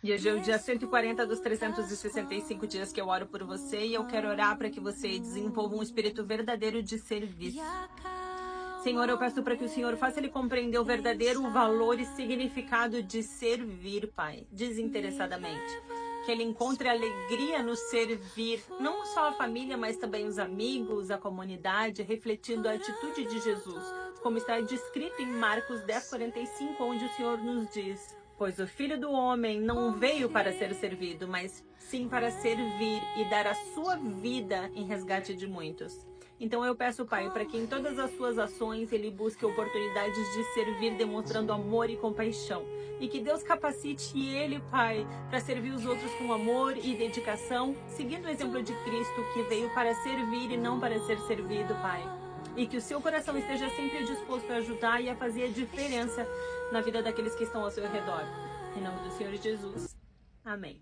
E hoje é o dia 140 dos 365 dias que eu oro por você e eu quero orar para que você desenvolva um espírito verdadeiro de serviço. Senhor, eu peço para que o Senhor faça ele compreender o verdadeiro valor e significado de servir, Pai, desinteressadamente. Que ele encontre alegria no servir, não só a família, mas também os amigos, a comunidade, refletindo a atitude de Jesus, como está descrito em Marcos 10:45, onde o Senhor nos diz: pois o Filho do Homem não veio para ser servido, mas sim para servir e dar a sua vida em resgate de muitos. Então eu peço, Pai, para que em todas as suas ações ele busque oportunidades de servir, demonstrando amor e compaixão. E que Deus capacite ele, Pai, para servir os outros com amor e dedicação, seguindo o exemplo de Cristo, que veio para servir e não para ser servido, Pai. E que o seu coração esteja sempre disposto a ajudar e a fazer a diferença na vida daqueles que estão ao seu redor. Em nome do Senhor Jesus. Amém.